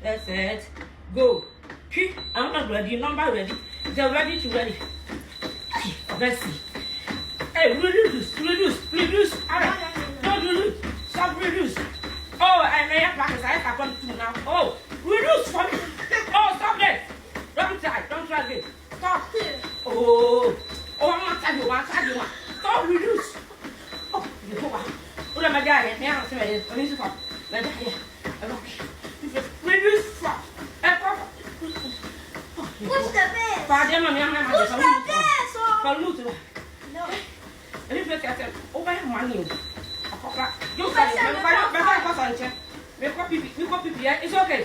That's it. Go. I'm not ready. Number ready. They're ready to ready. Let's see. Hey, reduce. All right. Don't reduce. Stop reduce. Oh, and I have come to now. Oh, reduce for me. Oh, stop that. Don't try again. Stop. Oh, I'm not telling you. Stop, reduce. Oh, you go back. What am I doing? Here, I'm going to stop. Let me hear. Reduce. Stop. Push the bed. Pardon me, Push the bed. No. And if you get over money, you can. It's okay.